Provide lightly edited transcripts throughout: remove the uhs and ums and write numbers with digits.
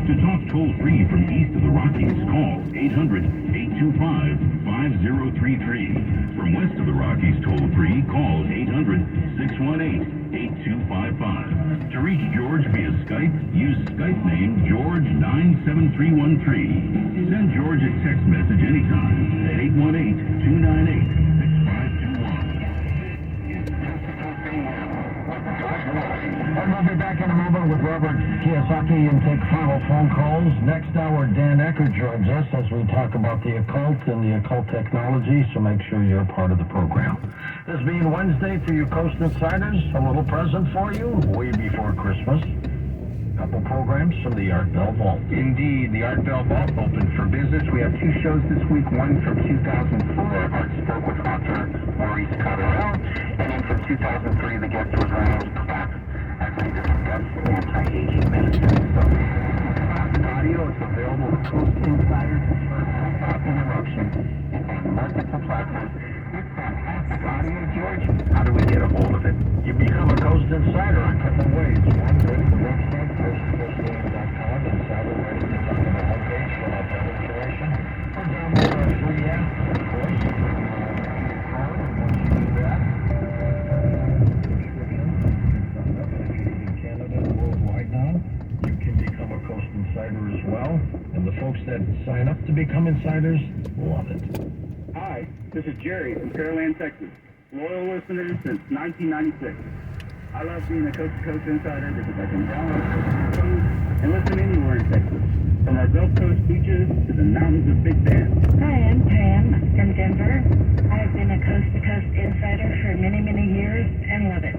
To talk toll-free from east of the Rockies, call 800-825-5033. From west of the Rockies, toll-free, call 800-618-8255. To reach George via Skype, use Skype name George97313. Send George a text message anytime at 818-298-6521. And we'll be back in a moment with Robert Kiyosaki and take final phone calls. Next hour, Dan Eckert joins us as we talk about the occult and the occult technology, so make sure you're part of the program. This being Wednesday for you Coast Insiders, a little present for you way before Christmas. Couple programs from the Art Bell Vault. Indeed, the Art Bell Vault opened for business. We have two shows this week, one from 2004, Art Spoke with author Maurice Cotterell, and then from 2003, the guest was Ronald Clark, as we discussed anti-aging medicine. So, classic audio is available with Coast Insiders without interruption on multiple platforms. It's fantastic audio, George. How do we get a hold of it? You become a Coast Insider a couple of ways. One, go to the website, coastnewsroom.com, insider ready to talk on the homepage for all that information. Or download our free app, of course. And once you do that, if you're in Canada and worldwide now, you can become a Coast Insider as well. And the folks that sign up to become insiders love it. Hi, this is Jerry from Pearland, Texas. Loyal listener since 1996. I love being a Coast to Coast Insider because I can download Coast and listen anywhere in Texas. From our Gulf Coast beaches to the mountains of Big Bend. Hi, I'm Pam from Denver. I have been a Coast to Coast Insider for many, many years and love it.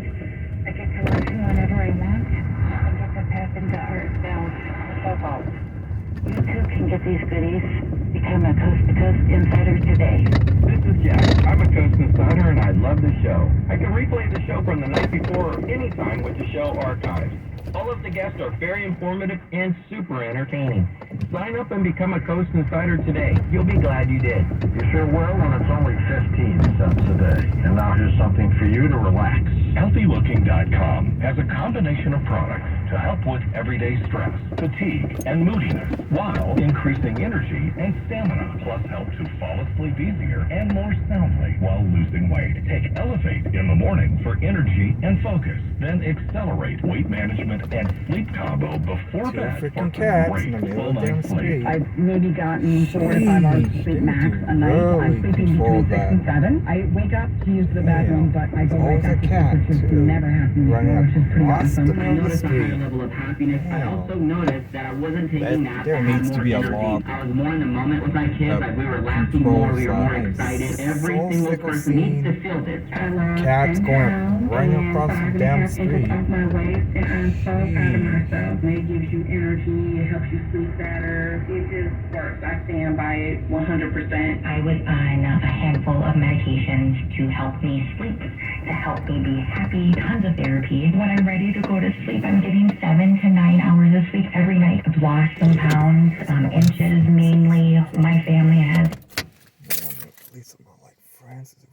I get to listen whenever I want and get to tap into Art Bell's vault. You too can get these goodies. Become a Coast to Coast Insider today. This is Jack. I'm a Coast Insider and I love the show. I can replay the show from the night before or anytime with the show archives. All of the guests are very informative and super entertaining. Sign up and become a Coast Insider today. You'll be glad you did. You sure will, and it's only 15 cents a day. And now here's something for you to relax. HealthyLooking.com has a combination of products to help with everyday stress, fatigue, and moodiness, while increasing energy and stamina, plus help to fall asleep easier and more soundly while losing weight. Take Elevate in the morning for energy and focus, then Accelerate weight management and sleep combo before bed for great full night's sleep. I've maybe gotten 4 to 5 hours of sleep max a night. I'm sleeping between 6 and 7. I wake up to use the bathroom, but I go right back to sleep, which has never happened before, which is pretty awesome. I noticed a higher level of happiness. I also noticed that I wasn't taking naps. There needs to be a log. I was more in the moment with my kids. Like we were laughing more, we were more excited. Every single person needs to feel this. Cats going running across the damn street. Off my waist, and I'm so proud of myself. It gives you energy, it helps you sleep better. It just works. I stand by it 100%. I was on a handful of medications to help me sleep, to help me be happy, tons of therapy. When I'm ready to go to sleep, I'm getting 7 to 9 hours of sleep every night. I've lost some pounds, inches mainly. My family has. At least I'm not like Francis.